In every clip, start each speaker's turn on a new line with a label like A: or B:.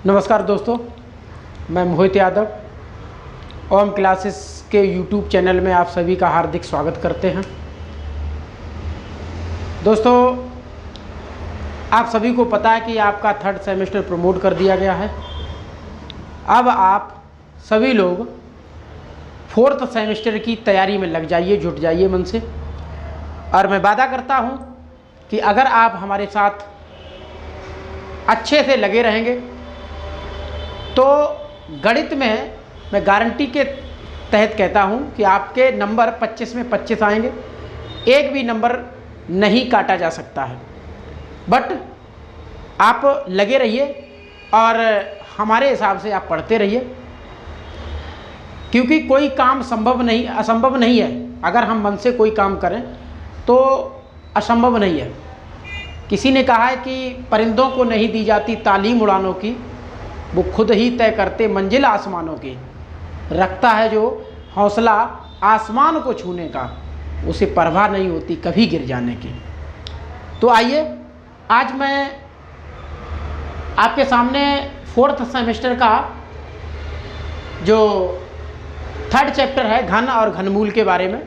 A: नमस्कार दोस्तों, मैं मोहित यादव ओम क्लासेस के यूट्यूब चैनल में आप सभी का हार्दिक स्वागत करते हैं। दोस्तों, आप सभी को पता है कि आपका 3rd सेमेस्टर प्रमोट कर दिया गया है। अब आप सभी लोग 4th सेमेस्टर की तैयारी में लग जाइए, जुट जाइए मन से। और मैं वादा करता हूं कि अगर आप हमारे साथ अच्छे से लगे रहेंगे तो गणित में मैं गारंटी के तहत कहता हूं कि आपके नंबर 25 में 25 आएंगे। एक भी नंबर नहीं काटा जा सकता है। बट आप लगे रहिए और हमारे हिसाब से आप पढ़ते रहिए, क्योंकि कोई काम असंभव नहीं है। अगर हम मन से कोई काम करें तो असंभव नहीं है। किसी ने कहा है कि परिंदों को नहीं दी जाती तालीम उड़ानों की, वो खुद ही तय करते मंजिल आसमानों की। रखता है जो हौसला आसमान को छूने का, उसे परवाह नहीं होती कभी गिर जाने की। तो आइए, आज मैं आपके सामने 4th सेमेस्टर का जो 3rd चैप्टर है घन और घनमूल के बारे में।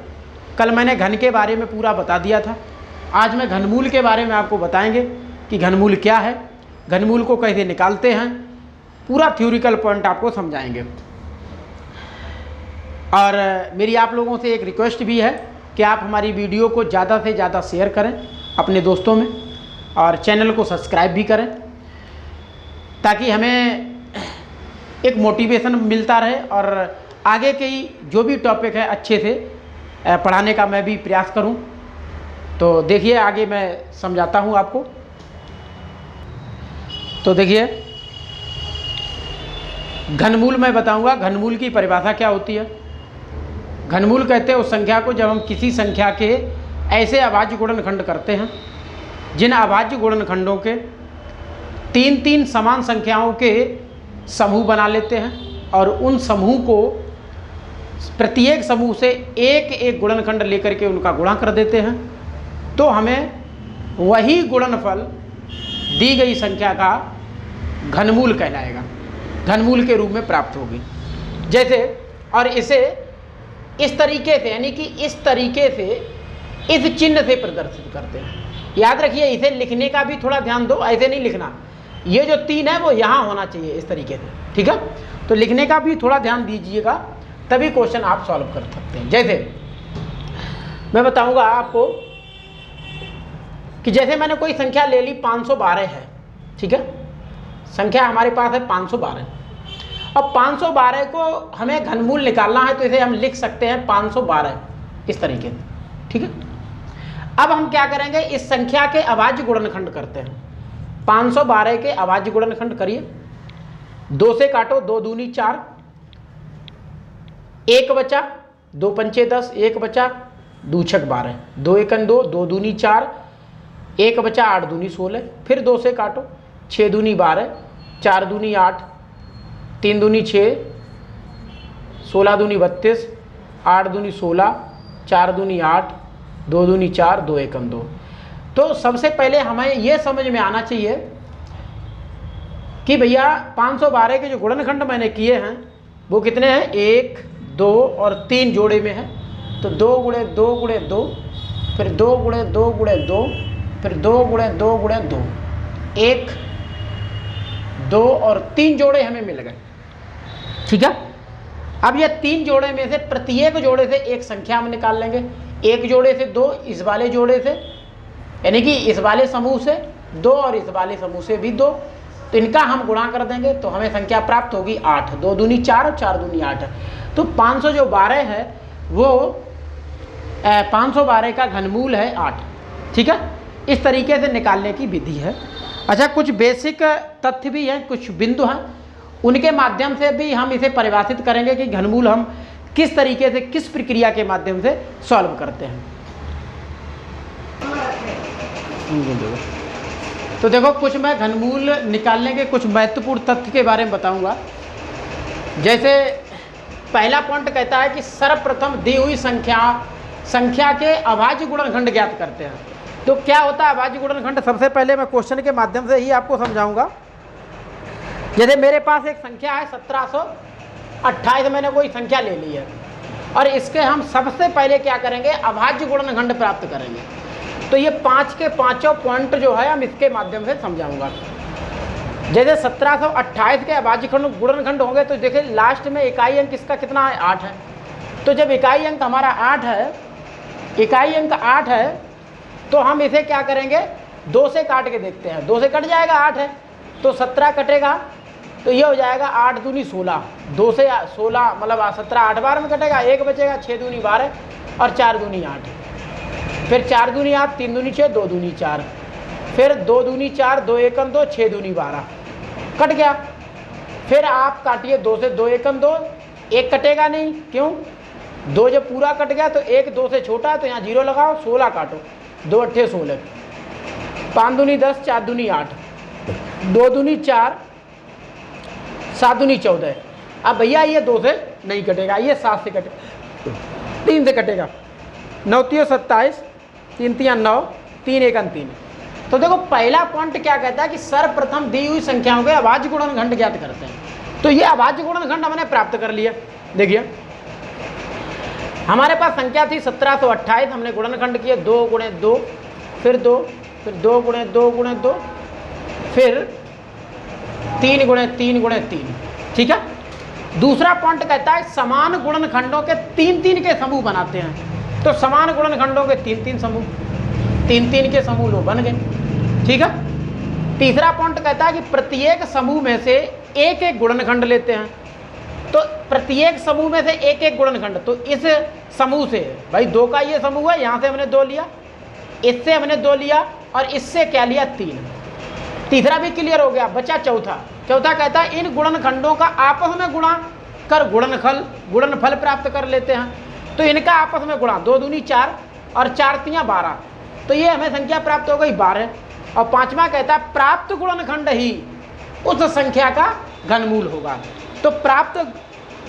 A: कल मैंने घन के बारे में पूरा बता दिया था। आज मैं घनमूल के बारे में आपको बताएंगे कि घनमूल क्या है, घनमूल को कैसे निकालते हैं, पूरा थ्योरिकल पॉइंट आपको समझाएंगे। और मेरी आप लोगों से एक रिक्वेस्ट भी है कि आप हमारी वीडियो को ज़्यादा से ज़्यादा शेयर करें अपने दोस्तों में, और चैनल को सब्सक्राइब भी करें, ताकि हमें एक मोटिवेशन मिलता रहे और आगे के जो भी टॉपिक है अच्छे से पढ़ाने का मैं भी प्रयास करूं। तो देखिए, आगे मैं समझाता हूं आपको। तो देखिए, घनमूल मैं बताऊंगा। घनमूल की परिभाषा क्या होती है। घनमूल कहते हैं उस संख्या को जब हम किसी संख्या के ऐसे अभाज्य गुणनखंड करते हैं जिन अभाज्य गुणनखंडों के 3-3 समान संख्याओं के समूह बना लेते हैं, और उन समूह को प्रत्येक समूह से एक एक गुणनखंड लेकर के उनका गुणा कर देते हैं, तो हमें वही गुणनफल दी गई संख्या का घनमूल कहलाएगा, घनमूल के रूप में प्राप्त होगी। जैसे, और इसे इस तरीके से, यानी कि इस तरीके से, इस चिन्ह से प्रदर्शित करते हैं। याद रखिए, इसे लिखने का भी थोड़ा ध्यान दो। ऐसे नहीं लिखना, ये जो 3 है वो यहाँ होना चाहिए, इस तरीके से, ठीक है। तो लिखने का भी थोड़ा ध्यान दीजिएगा, तभी क्वेश्चन आप सॉल्व कर सकते हैं। जैसे मैं बताऊंगा आपको कि जैसे मैंने कोई संख्या ले ली 512 है, ठीक है। संख्या हमारे पास है 512। अब 512 को हमें घनमूल निकालना है, तो इसे हम लिख सकते हैं 512 इस तरीके से, ठीक है। अब हम क्या करेंगे, इस संख्या के अभाज्य गुणनखंड करते हैं। 512 के अभाज्य गुणनखंड करिए। 2 से काटो, 2 दूनी 4, 1 बचा, 2 पंचे 10, 1 बचा, 2 छक 12, 2 एकन 2, 2 दूनी 4, 1 बचा, 8 दूनी 16, फिर 2 से काटो, 6 दूनी 12, 4 दूनी 8, 3 दूनी 6, 16 दूनी 32, 8 दूनी 16, 4 दूनी 8, 2 दूनी 4, 2 एकम 2। तो सबसे पहले हमें यह समझ में आना चाहिए कि भैया 512 के जो गुणनखंड मैंने किए हैं वो कितने हैं, 1, 2 और 3 जोड़े में है। तो 2 गुणे 2 गुणे 2, फिर 2 गुणे 2 गुणे 2, फिर 2 गुणे 2 गुणे 2, 1, 2 और 3 जोड़े हमें मिल गए, ठीक है। अब ये 3 जोड़े में से प्रत्येक जोड़े से एक संख्या हम निकाल लेंगे। एक जोड़े से 2, इस वाले जोड़े से, यानी कि इस वाले समूह से 2 और इस वाले समूह से भी 2, तो इनका हम गुणा कर देंगे तो हमें संख्या प्राप्त होगी 8। 2 दूनी 4 और 4 दूनी 8। तो 512 है वो 512 का घनमूल है 8, ठीक है। इस तरीके से निकालने की विधि है। अच्छा, कुछ बेसिक तथ्य भी हैं, कुछ बिंदु हैं, उनके माध्यम से भी हम इसे परिभाषित करेंगे कि घनमूल हम किस तरीके से, किस प्रक्रिया के माध्यम से सॉल्व करते हैं। तो देखो, कुछ मैं घनमूल निकालने के कुछ महत्वपूर्ण तथ्य के बारे में बताऊंगा। जैसे पहला पॉइंट कहता है कि सर्वप्रथम दी हुई संख्या के अभाज्य गुणनखंड ज्ञात करते हैं। तो क्या होता है अभाज्य गुणनखंड, सबसे पहले मैं क्वेश्चन के माध्यम से ही आपको समझाऊंगा। जैसे मेरे पास एक संख्या है 1728, मैंने कोई संख्या ले ली है और इसके हम सबसे पहले क्या करेंगे, अभाज्य गुणनखंड प्राप्त करेंगे। तो ये 5 के पांचों पॉइंट जो है हम इसके माध्यम से समझाऊंगा। जैसे 1728 के अभाज्य गुणनखंड होंगे तो देखिए लास्ट में इकाई अंक इसका कितना है, 8 है। तो जब इकाई अंक हमारा 8 है, इकाई अंक 8 है, तो हम इसे क्या करेंगे, 2 से काट के देखते हैं। 2 से कट जाएगा, 8 है तो 17 कटेगा, तो ये हो जाएगा 8 दूनी 16, 2 से 16 मतलब 17 8 बार में कटेगा, 1 बचेगा, 6 दूनी 12 और 4 दूनी 8, फिर 4 दूनी 8, 3 दूनी 6, 2 दूनी 4, फिर 2 दूनी 4, 2 एकम 2, 6 दूनी 12, कट गया। फिर आप काटिए 2 से, 2 एकम 2, 1 कटेगा नहीं, क्यों, 2 जब पूरा कट गया तो 1 2 से छोटा है तो यहाँ 0 लगाओ, 16 काटो, 2 अट्ठे 16, 5 दूनी 10, 4 दूनी 8, 2 दूनी 4, 7 दूनी 14। अब भैया ये 2 से नहीं कटेगा, ये 7 से कटेगा, 3 से कटेगा, 9 3 27, 3 3 9, 3 1 3। तो देखो पहला पॉइंट क्या कहता है कि सर्वप्रथम दी हुई संख्याओं के अभाज्य गुणनखंड ज्ञात करते हैं। तो ये अभाज्य गुणनखंड हमने प्राप्त कर लिया। देखिए हमारे पास संख्या थी 1728, हमने गुणनखंड किए 2 गुणे 2, फिर 2, फिर 2 गुणे 2 गुणे 2, फिर 3 गुणे 3 गुणे 3, ठीक है। दूसरा पॉइंट कहता है समान गुणनखंडों के 3-3 के समूह बनाते हैं। तो समान गुणनखंडों के 3-3 समूह, 3-3 के समूह लो बन गए, ठीक है। तीसरा पॉइंट कहता है कि प्रत्येक समूह में से एक एक गुणनखंड लेते हैं। तो प्रत्येक समूह में से एक एक गुणनखंड, तो इस समूह से भाई 2 का ये समूह है, यहाँ से हमने 2 लिया, इससे हमने 2 लिया और इससे क्या लिया, 3। तीसरा भी क्लियर हो गया, बचा चौथा। चौथा कहता है इन गुणनखंडों का आपस में गुणा कर गुणनफल प्राप्त कर लेते हैं। तो इनका आपस में गुणा, 2 दूनी 4 और 4 तियाँ 12, तो ये हमें संख्या प्राप्त हो गई 12। और पांचवा कहता है प्राप्त गुणनखंड ही उस संख्या का घनमूल होगा। तो प्राप्त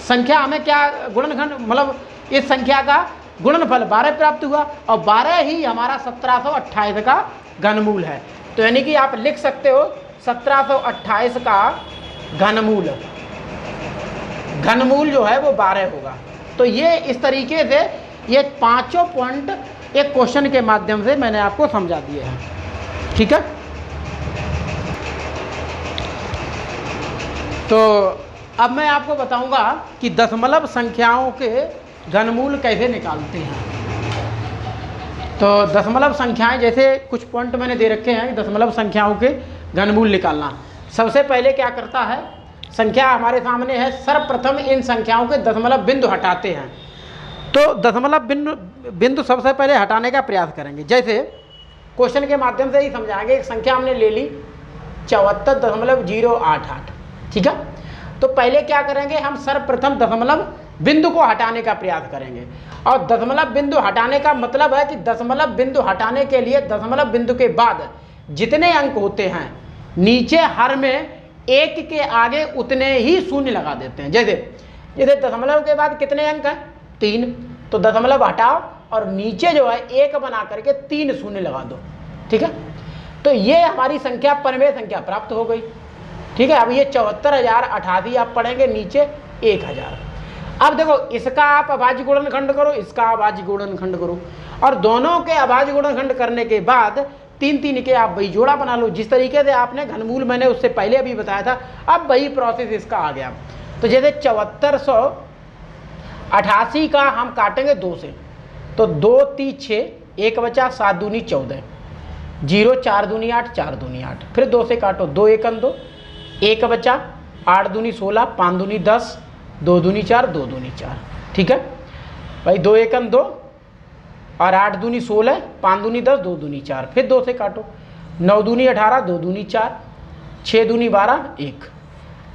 A: संख्या हमें क्या, गुणनखंड मतलब इस संख्या का गुणनफल 12 प्राप्त हुआ और 12 ही हमारा 1728 का घनमूल है। तो यानी कि आप लिख सकते हो 1728 का घनमूल जो है वो 12 होगा। तो ये इस तरीके से ये पांचों पॉइंट एक क्वेश्चन के माध्यम से मैंने आपको समझा दिए हैं, ठीक है। तो अब मैं आपको बताऊंगा कि दशमलव संख्याओं के घनमूल कैसे निकालते हैं। तो दशमलव संख्याएं, जैसे कुछ पॉइंट मैंने दे रखे हैं दशमलव संख्याओं के घनमूल निकालना। सबसे पहले क्या करता है, संख्या हमारे सामने है, सर्वप्रथम इन संख्याओं के दशमलव बिंदु हटाते हैं। तो दशमलव बिंदु सबसे पहले हटाने का प्रयास करेंगे। जैसे क्वेश्चन के माध्यम से ही समझाएंगे। एक संख्या हमने ले ली 74.088, ठीक है। तो पहले क्या करेंगे, हम सर्वप्रथम दशमलव बिंदु को हटाने का प्रयास करेंगे। और दशमलव बिंदु हटाने का मतलब है कि दशमलव बिंदु हटाने के लिए दशमलव बिंदु के बाद जितने अंक होते हैं नीचे हर में एक के आगे उतने ही शून्य लगा देते हैं। जैसे दशमलव के बाद कितने अंक हैं, 3, तो दशमलव हटाओ और नीचे जो है 1 बना करके 3 शून्य लगा दो, ठीक है। तो ये हमारी संख्या परमेय संख्या प्राप्त हो गई, ठीक है। अब ये 74,088 आप पढ़ेंगे, नीचे 1000। अब देखो इसका आप अभाज्य गुणनखंड करो, इसका अभाज्य गुणनखंड करो, और दोनों के अभाज्य गुणनखंड करने के बाद 3-3 के आप वही जोड़ा बना लो। जिस तरीके से आपने घनमूल मैंने उससे पहले अभी बताया था, अब वही प्रोसेस इसका आ गया। तो जैसे 7488 का हम काटेंगे 2 से, तो 2 3 6, 1 बचा, 7 दूनी 14, 0 4 दूनी 8, 4 दूनी 8, फिर 2 से काटो, 2 1 2, 1 बचा, 8 दूनी 16, 5 दूनी 10, 2 दूनी 4, 2 दूनी 4, ठीक है भाई। 2 1 2 और 8 दूनी 16, 5 दूनी 10, 2 दूनी 4, फिर 2 से काटो, 9 दूनी 18, 2 दूनी 4, 6 दूनी 12, 1।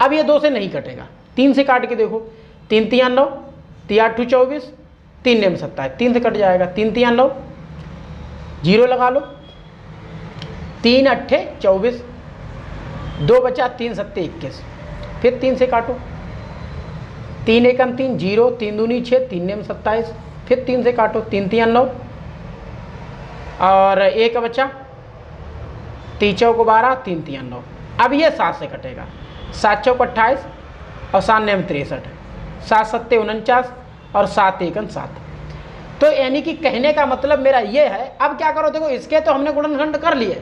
A: अब ये 2 से नहीं कटेगा, 3 से काट के देखो, 3 3 9, 3 8 24, 3 9 27, 3 से कट जाएगा, 3 3 9, 0 लगा लो, 3 8 24, 2 बचा, 3 7 21, फिर 3 से काटो, 3 1 3, 0, 3 दूनी 6, 3 9 27, फिर 3 से काटो, 3 3 9 और 1 बचा, 3 4 12, 3 3 9। अब ये 7 से कटेगा, 7 चौक 28 और 7 नेम 63, 7 सत्ते 49 और 7 एकन 7। तो यानी कि कहने का मतलब मेरा ये है, अब क्या करो, देखो इसके तो हमने गुणनखंड कर लिए,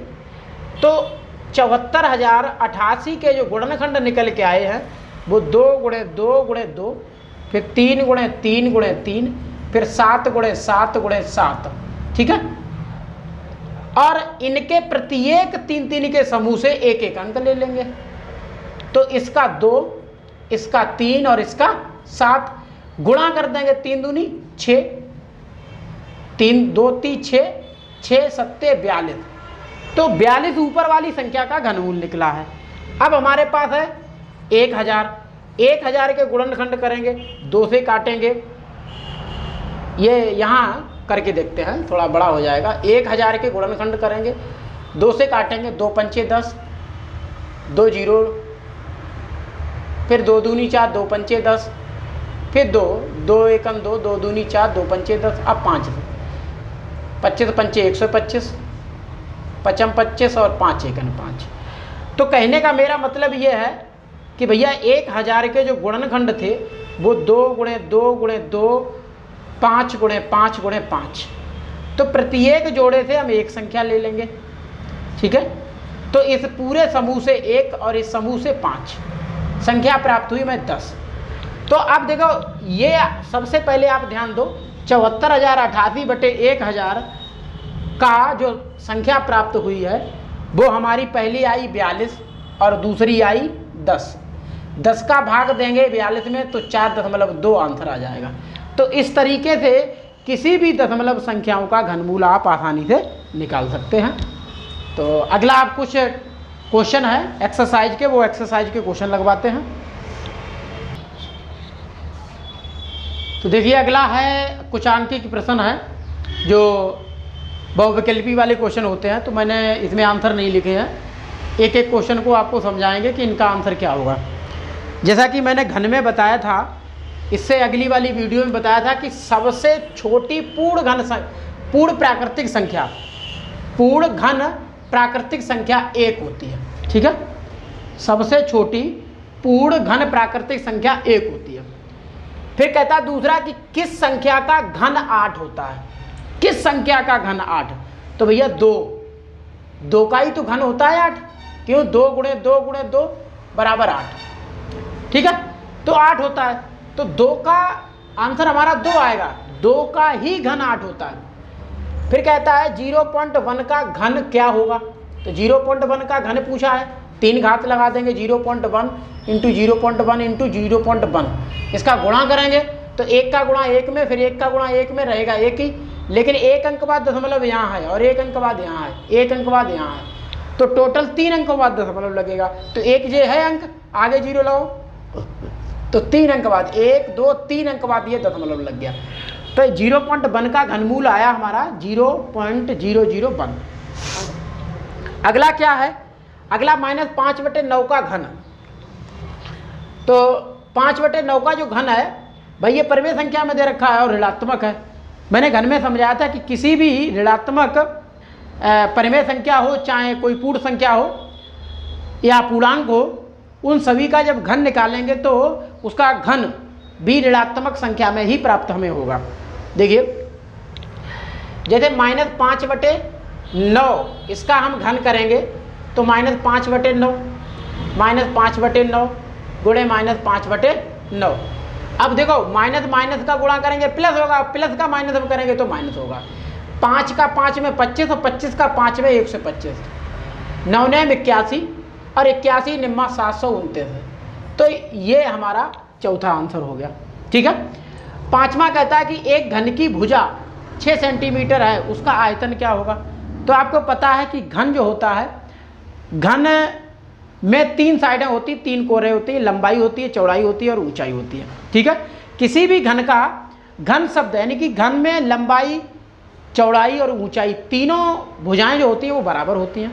A: तो 74,088 के जो गुणनखंड निकल के आए हैं वो 2 गुणे 2 गुणे 2, फिर 3 गुणे 3 गुणे 3, फिर 7 गुणे 7 गुणे 7, ठीक है। और इनके प्रत्येक 3 के समूह से एक एक अंक ले लेंगे। तो इसका 2, इसका 3 और इसका 7 गुणा कर देंगे, 3 दूनी 6, 3 2 3 6, 6 सत्ते 42। तो 42 ऊपर वाली संख्या का घनमूल निकला है। अब हमारे पास है 1000, 1000 के गुणनखंड करेंगे, 2 से काटेंगे, ये यहाँ करके देखते हैं, थोड़ा बड़ा हो जाएगा। 1000 के गुणनखंड करेंगे, 2 से काटेंगे, 2 पंचे 10, 2 जीरो, फिर 2 दूनी 4, 2 पंचे 10, फिर 2, 2 एकम 2, 2 दूनी 4, 2 पंचे 10, अब 5, 25 पंचे 125, 55 25 और 5 एकन 5। तो कहने का मेरा मतलब ये है कि भैया 1000 के जो गुणनखंड थे वो 2 गुणे 2 गुणे 2, 5 गुणे 5 गुणे 5। तो प्रत्येक जोड़े से हम एक संख्या ले लेंगे, ठीक है। तो इस पूरे समूह से 1 और इस समूह से 5 संख्या प्राप्त हुई मैं 10। तो अब देखो, ये सबसे पहले आप ध्यान दो, 74,088 बटे 1000 का जो संख्या प्राप्त हुई है वो हमारी पहली आई 42 और दूसरी आई 10। 10 का भाग देंगे 42 में तो 4.2 आंसर आ जाएगा। तो इस तरीके से किसी भी दशमलव संख्याओं का घनमूल आप आसानी से निकाल सकते हैं। तो अगला आप कुछ क्वेश्चन है एक्सरसाइज के, वो एक्सरसाइज के क्वेश्चन लगवाते हैं। तो देखिए अगला है कुछ अंक की प्रश्न है जो बहुविकल्पी वाले क्वेश्चन होते हैं, तो मैंने इसमें आंसर नहीं लिखे हैं, एक एक क्वेश्चन को आपको समझाएंगे कि इनका आंसर क्या होगा। जैसा कि मैंने घन में बताया था, इससे अगली वाली वीडियो में बताया था कि सबसे छोटी पूर्ण प्राकृतिक संख्या 1 होती है, ठीक है। सबसे छोटी पूर्ण घन प्राकृतिक संख्या 1 होती है। फिर कहता दूसरा कि किस संख्या का घन 8 होता है, किस संख्या का घन 8। तो भैया 2 का ही तो घन होता है 8, क्यों, 2 गुणे 2 गुणे 2 बराबर 8, ठीक है। तो 8 होता है, तो 2 का आंसर हमारा 2 आएगा, 2 का ही घन 8 होता है। फिर कहता है 0.1 का घन क्या होगा, तो 0.1 का घन पूछा है, 3 घात लगा देंगे, 0.1 इंटू 0.1 इंटू 0.1, इसका गुणा करेंगे तो 1 का गुणा 1 में, फिर 1 का गुणा 1 में रहेगा 1 ही, लेकिन 1 अंक बाद दशमलव यहाँ है और 1 अंक बाद यहाँ है, 1 अंक बाद यहाँ है, तो टोटल 3 अंक बाद दशमलव लगेगा। तो 1 जे है अंक, आगे 0 लगाओ, तो 3 अंक बाद 1 2 3 अंक बाद ये दशमलव लग गया। तो 0.1 का घनमूल आया हमारा 0.001। अगला क्या है, अगला -5/9 का घन। तो 5/9 का जो घन है भाई ये परिमेय संख्या में दे रखा है और ऋणात्मक है। मैंने घन में समझाया था कि किसी भी ऋणात्मक परिमेय संख्या हो, चाहे कोई पूर्ण संख्या हो या पूर्णांक हो, उन सभी का जब घन निकालेंगे तो उसका घन भी ऋणात्मक संख्या में ही प्राप्त हमें होगा। देखिए जैसे -5/9 इसका हम घन करेंगे तो -5/9 -5/9 गुणे -5/9। अब देखो माइनस का गुणा करेंगे प्लस होगा, प्लस का माइनस में करेंगे तो माइनस होगा। 5 का 5 में 25 और 25 का 5 में 125, 9 ने 81 और 81 निम्मा 729। तो ये हमारा चौथा आंसर हो गया, ठीक है। पांचवा कहता है कि एक घन की भुजा 6 सेंटीमीटर है, उसका आयतन क्या होगा। तो आपको पता है कि घन जो होता है, घन में 3 साइडें होती, 3 कोरे होती है, लंबाई होती है, चौड़ाई होती है और ऊंचाई होती है, ठीक है। किसी भी घन का घन शब्द यानी कि घन में लंबाई, चौड़ाई और ऊंचाई तीनों भुजाएं जो होती हैं वो बराबर होती हैं।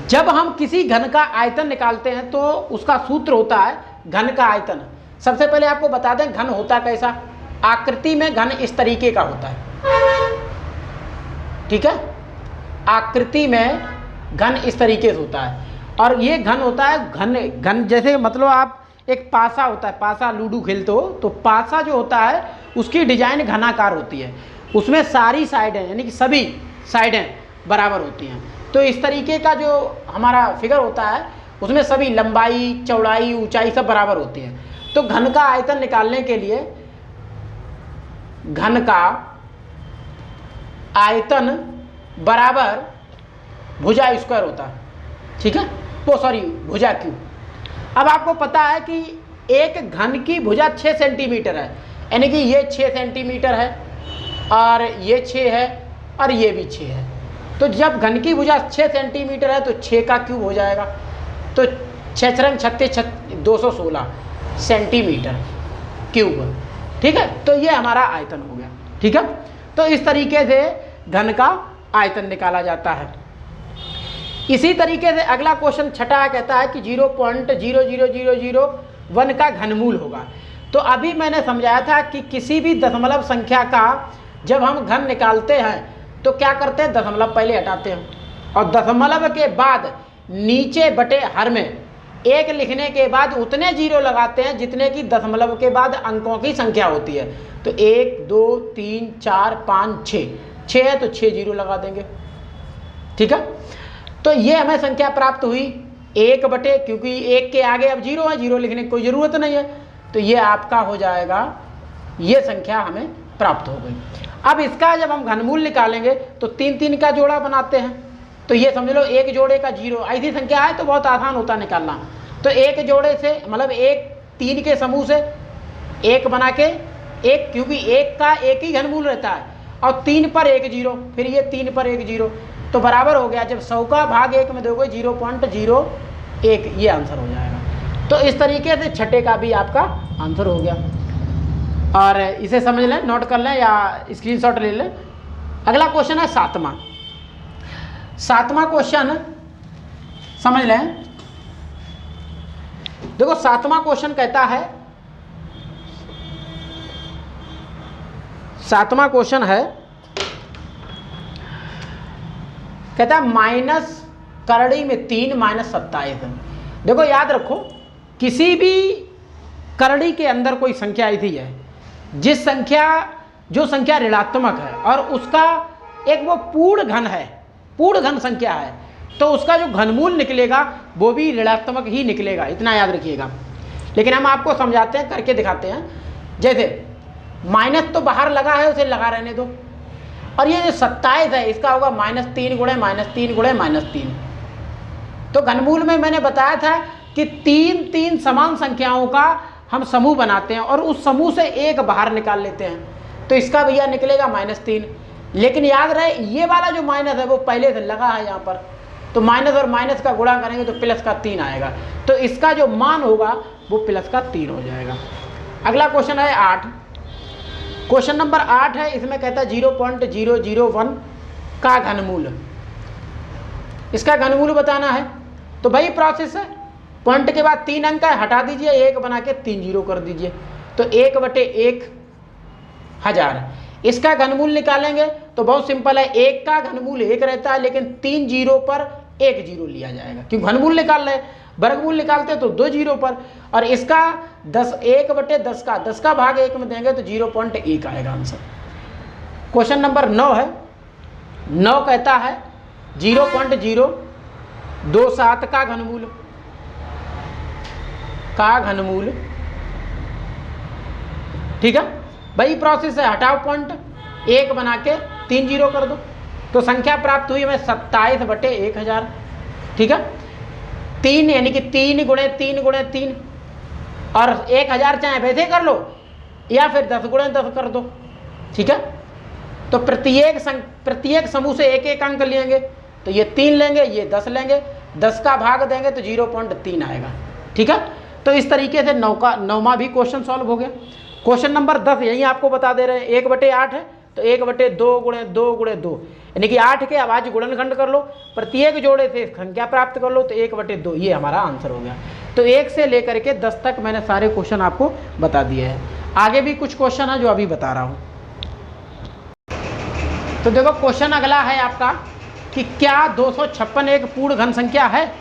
A: जब हम किसी घन का आयतन निकालते हैं तो उसका सूत्र होता है घन का आयतन। सबसे पहले आपको बता दें घन होता कैसा। आकृति में घन इस तरीके का होता है, ठीक है। आकृति में घन इस तरीके से होता है और ये घन होता है, घन घन जैसे मतलब आप एक पासा होता है, पासा लूडो खेलते हो तो पासा जो होता है उसकी डिजाइन घनाकार होती है, उसमें सारी साइडें यानी कि सभी साइडें बराबर होती हैं। तो इस तरीके का जो हमारा फिगर होता है उसमें सभी लंबाई, चौड़ाई, ऊंचाई सब बराबर होती है। तो घन का आयतन निकालने के लिए घन का आयतन बराबर भुजा स्क्वायर होता है, ठीक है, वो सॉरी भुजा क्यू। अब आपको पता है कि एक घन की भुजा 6 सेंटीमीटर है, यानी कि ये 6 सेंटीमीटर है और ये 6 है और ये भी 6 है। तो जब घन की भुजा 6 सेंटीमीटर है तो 6 का क्यूब हो जाएगा, तो 6 × 36 216 सेंटीमीटर क्यूब, ठीक है। तो ये हमारा आयतन हो गया, ठीक है। तो इस तरीके से घन का आयतन निकाला जाता है। इसी तरीके से अगला क्वेश्चन छठा कहता है कि 0.00001 का घनमूल होगा। तो अभी मैंने समझाया था कि किसी भी दशमलव संख्या का जब हम घन निकालते हैं तो क्या करते हैं, दशमलव पहले हटाते हैं और दशमलव के बाद नीचे बटे हर में 1 लिखने के बाद उतने जीरो लगाते हैं जितने की दशमलव के बाद अंकों की संख्या होती है। तो 1 2 3 4 5 6 है तो 6 जीरो लगा देंगे, ठीक है। तो ये हमें संख्या प्राप्त हुई 1 बटे, क्योंकि 1 के आगे अब जीरो है, जीरो लिखने की कोई ज़रूरत नहीं है, तो ये आपका हो जाएगा, ये संख्या हमें प्राप्त हो गई। अब इसका जब हम घनमूल निकालेंगे तो 3 3 का जोड़ा बनाते हैं, तो ये समझ लो एक जोड़े का जीरो, ऐसी संख्या है तो बहुत आसान होता है निकालना। तो एक जोड़े से मतलब एक 3 के समूह से 1 बना के 1, क्योंकि 1 का एक ही घनमूल रहता है और 3 पर 1 जीरो, फिर ये 3 पर 1 जीरो, तो बराबर हो गया। जब 100 का भाग 1 में दोगे 0.01, ये आंसर हो जाएगा। तो इस तरीके से छठे का भी आपका आंसर हो गया। और इसे समझ लें, नोट कर लें या स्क्रीनशॉट ले लें। अगला क्वेश्चन है सातवां क्वेश्चन समझ लें। देखो सातवां क्वेश्चन कहता है, सातवां क्वेश्चन है कहता है माइनस करड़ी में 3 माइनस 27। देखो याद रखो, किसी भी करड़ी के अंदर कोई संख्या ऐसी है जो संख्या ऋणात्मक है और उसका एक वो पूर्ण घन है, पूर्ण घन संख्या है, तो उसका जो घनमूल निकलेगा वो भी ऋणात्मक ही निकलेगा, इतना याद रखिएगा। लेकिन हम आपको समझाते हैं, करके दिखाते हैं। जैसे माइनस तो बाहर लगा है, उसे लगा रहने दो, और ये जो 27 है इसका होगा -3 गुणे -3 गुणे -3। तो घनमूल में मैंने बताया था कि 3 समान संख्याओं का हम समूह बनाते हैं और उस समूह से एक बाहर निकाल लेते हैं, तो इसका भैया निकलेगा -3। लेकिन याद रहे ये वाला जो माइनस है वो पहले से लगा है यहाँ पर, तो माइनस और माइनस का गुणा करेंगे तो प्लस का 3 आएगा, तो इसका जो मान होगा वो प्लस का 3 हो जाएगा। अगला क्वेश्चन है 8। क्वेश्चन नंबर 8 है, इसमें कहता है 0.001 का घनमूल। इसका घनमूल बताना है, तो भाई प्रोसेस है, पॉइंट के बाद 3 अंक है, हटा दीजिए, 1 बना के 3 जीरो कर दीजिए, तो 1/1000। इसका घनमूल निकालेंगे तो बहुत सिंपल है, 1 का घनमूल 1 रहता है, लेकिन 3 जीरो पर 1 जीरो लिया जाएगा, क्योंकि घनमूल निकाल रहे हैं। वर्गमूल निकालते तो 2 जीरो पर, और इसका 1/10 का 10 का भाग 1 में देंगे तो 0.1 आएगा आंसर। क्वेश्चन नंबर 9 है। 9 कहता है 0.027 का घनमूल, ठीक है भाई। प्रोसेस है, हटाओ पॉइंट, 1 बना के 3 जीरो कर दो, तो संख्या प्राप्त हुई हमें 27/1000, ठीक है। 3 यानी कि 3 गुणे 3 गुणे 3, और 1000 चाहे वैसे कर लो या फिर 10 गुणे 10 कर दो, ठीक है। तो प्रत्येक समूह से 1 अंक लेंगे, तो ये 3 लेंगे, ये 10 लेंगे, 10 का भाग देंगे तो 0.3 आएगा, ठीक है। तो इस तरीके से 9वां भी क्वेश्चन सॉल्व हो गया। क्वेश्चन नंबर 10 यही आपको बता दे रहे हैं, 1/8 है तो 1/2 गुणे 2 गुणे 2, यानी कि 8 के अभाज्य गुणनखंड कर लो, प्रत्येक जोड़े से संख्या प्राप्त कर लो, तो 1/2, ये हमारा आंसर हो गया। तो 1 से लेकर के 10 तक मैंने सारे क्वेश्चन आपको बता दिए हैं। आगे भी कुछ क्वेश्चन है जो अभी बता रहा हूँ। तो देखो क्वेश्चन अगला है आपका कि क्या 256 एक पूर्ण घन संख्या है।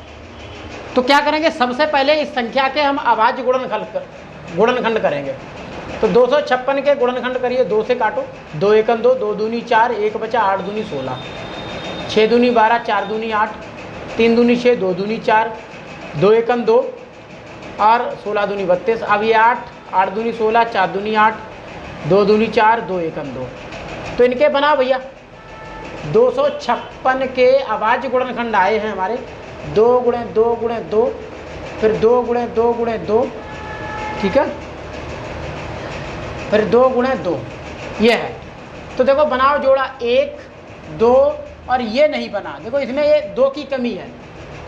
A: तो क्या करेंगे, सबसे पहले इस संख्या के हम अभाज्य गुणनखंड करेंगे। तो 256 के गुणनखंड करिए, 2 से काटो, 2 एकम 2, 2 दूनी 4, 1 बचा, 8 दूनी 16, 6 दूनी 12, 4 दूनी 8, 3 दूनी 6, 2 दूनी 4, 2 एकम 2 और 16 दूनी 32। अब ये 8 दूनी 16, 4 दूनी 8, 2 दूनी 4, 2 एकम 2। तो इनके बनाओ भैया। 256 के अभाज्य गुणनखंड आए हैं हमारे 2 गुणे 2 गुणे 2, फिर 2 गुणे 2 गुणे 2, ठीक है, फिर 2 गुणे 2, ये है। तो देखो बनाओ जोड़ा 1 2 और ये नहीं बना, देखो इसमें ये 2 की कमी है।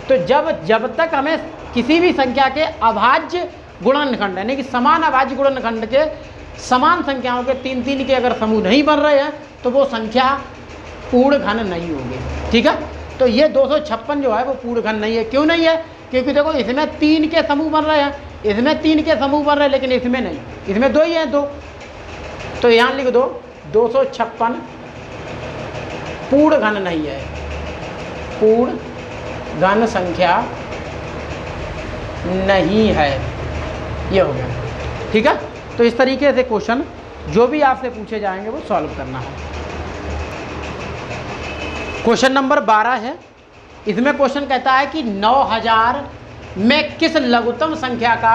A: तो जब तक हमें किसी भी संख्या के अभाज्य गुणनखंड यानी कि समान अभाज्य गुणनखंड के समान संख्याओं के 3 3 के अगर समूह नहीं बन रहे हैं तो वो संख्या पूर्ण घन नहीं होगी, ठीक है। तो ये 256 जो है वो पूर्ण घन नहीं है। क्यों नहीं है? क्योंकि देखो इसमें 3 के समूह बन रहे हैं, इसमें 3 के समूह बन रहे हैं, लेकिन इसमें नहीं, इसमें 2 ही हैं, 2। तो यहाँ लिख दो 256 पूर्ण घन नहीं है, पूर्ण घन संख्या नहीं है, ये हो गया, ठीक है। तो इस तरीके से क्वेश्चन जो भी आपसे पूछे जाएंगे वो सॉल्व करना है। क्वेश्चन नंबर 12 है। इसमें क्वेश्चन कहता है कि 9000 में किस लघुत्तम संख्या का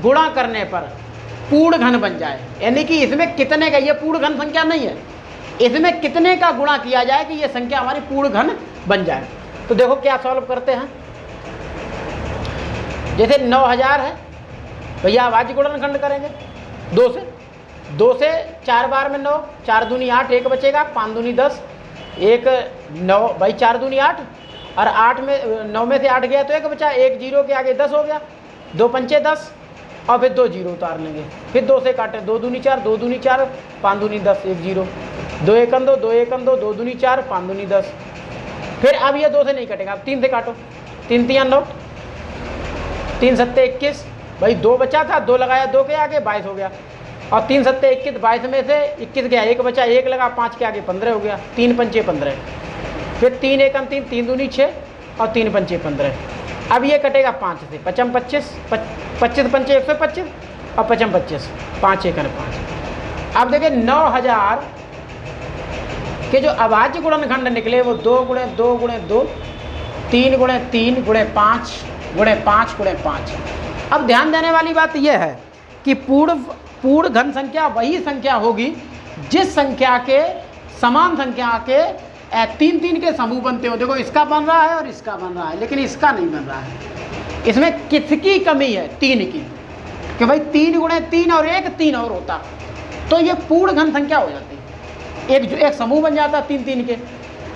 A: गुणा करने पर पूर्ण घन बन जाए। यानी कि इसमें कितने का, ये पूर्ण घन संख्या नहीं है, इसमें कितने का गुणा किया जाए कि ये संख्या हमारी पूर्ण घन बन जाए। तो देखो क्या सॉल्व करते हैं। जैसे 9000 है भैया, अभाज्य गुणनखंड करेंगे 2 से 4 बार में 9, 4 दूनी 8, 1 बचेगा, 5 दूनी 10, 1 9 भाई, 4 दूनी 8 और 8 में 9 में से 8 गया तो 1 बचा, 1 जीरो के आगे 10 हो गया, 2 पंचे 10 और फिर 2 जीरो उतार लेंगे, फिर 2 से काटे, 2 दूनी 4, 2 दूनी 4, 5 दूनी 10, 1 जीरो, 2 एकम 2, 2 एकम 2, 2 दूनी 4, 5 दूनी 10। फिर अब ये 2 से नहीं कटेगा, अब 3 से काटो, 3 3 9, 3 सत्ते 21 भाई, 2 बचा था, 2 लगाया 2 के आगे 22 हो गया, और 3 सत्ते 21, 22 में से 21 गया, 1 बचा, 1 लगा 5 के आगे 15 हो गया, 3 पंचे 15, फिर 3 एकम 3, 3 दूनी 6 और 3 पंचे 15। अब ये कटेगा 5 से, 55 25, 25 पंचे 125 और 55 25, 5 एकम 5। अब देखिए 9000 के जो अभाज्य गुणनखंड निकले वो 2 गुणे 2 गुणे 2, 3 गुणे 3 गुणे 5 गुणे 5 गुणे 5। अब ध्यान देने वाली बात यह है कि पूर्ण घन संख्या वही संख्या होगी जिस संख्या के समान संख्या के 3 3 के समूह बनते हो। देखो इसका बन रहा है और इसका बन रहा है, लेकिन इसका नहीं बन रहा है। इसमें किसकी कमी है? 3 की, कि भाई 3 गुणे 3 और 1 3 और होता तो ये पूर्ण घन संख्या हो जाती, एक समूह बन जाता 3 3 के।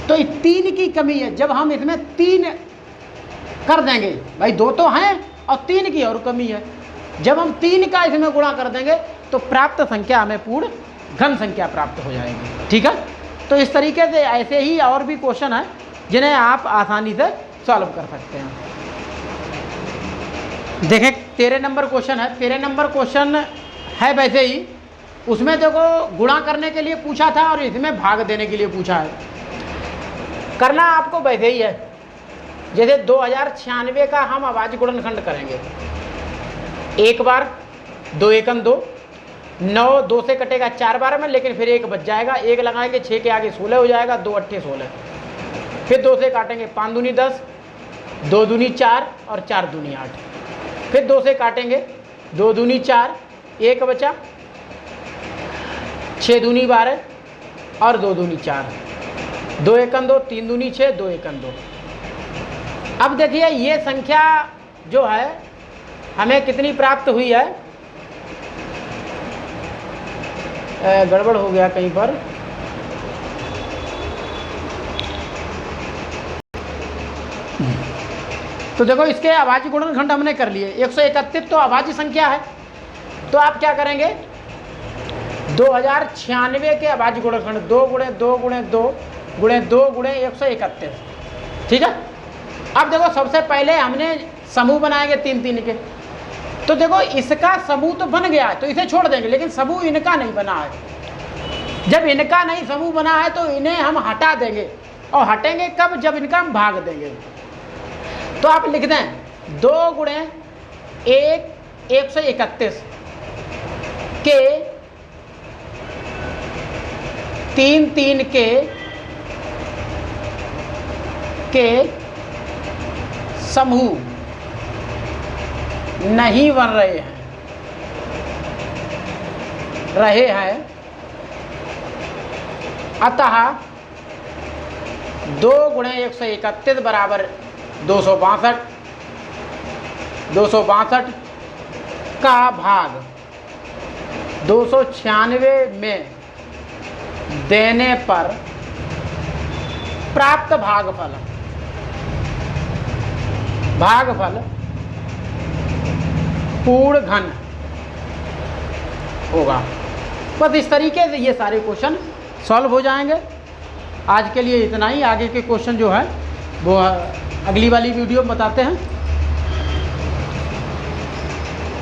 A: तो 3 की कमी है, जब हम इसमें 3 कर देंगे, भाई 2 तो हैं और 3 की और कमी है, जब हम 3 का इसमें गुणा कर देंगे तो प्राप्त संख्या हमें पूर्ण घन संख्या प्राप्त हो जाएगी, ठीक है। तो इस तरीके से ऐसे ही और भी क्वेश्चन है जिन्हें आप आसानी से सॉल्व कर सकते हैं। देखें 13 नंबर क्वेश्चन है। 13 नंबर क्वेश्चन है वैसे ही, उसमें देखो गुणा करने के लिए पूछा था और इसमें भाग देने के लिए पूछा है। करना आपको वैसे ही है, जैसे 2096 का हम अभाज्य गुणनखंड करेंगे। एक बार 2 एकम 2, 9 2 से कटेगा 4 बार में, लेकिन फिर 1 बच जाएगा, 1 लगाएंगे 6 के आगे 16 हो जाएगा, 2 अट्ठे 16, फिर 2 से काटेंगे 5 दूनी 10, 2 दूनी 4 और 4 दूनी 8, फिर 2 से काटेंगे 2 दूनी 4, 1 बचा, 6 दूनी 12 और 2 दूनी 4, 2 एकम 2, 3 दूनी 6, 2 एकम 2। अब देखिए ये संख्या जो है हमें कितनी प्राप्त हुई है, गड़बड़ हो गया कहीं पर, तो देखो इसके अभाज्य गुणनखंड हमने कर लिए। 131 तो अभाज्य संख्या है, तो आप क्या करेंगे 2096 के अभाज्य गुणनखंड 2 गुणे 2 गुणे 2 गुणे 2 गुणे 131, ठीक है। अब देखो सबसे पहले हमने समूह बनाएंगे 3 3 के, तो देखो इसका समूह तो बन गया है तो इसे छोड़ देंगे, लेकिन समूह इनका नहीं बना है। जब इनका नहीं समूह बना है तो इन्हें हम हटा देंगे, और हटेंगे कब? जब इनका हम भाग देंगे। तो आप लिख दें 2 गुणे 131 के 3 के समूह नहीं बन रहे हैं अतः 2 गुणे 131 बराबर 262 का भाग 296 में देने पर प्राप्त भागफल पूर्ण घन होगा। बस इस तरीके से ये सारे क्वेश्चन सॉल्व हो जाएंगे। आज के लिए इतना ही। आगे के क्वेश्चन जो है वो अगली वाली वीडियो में बताते हैं।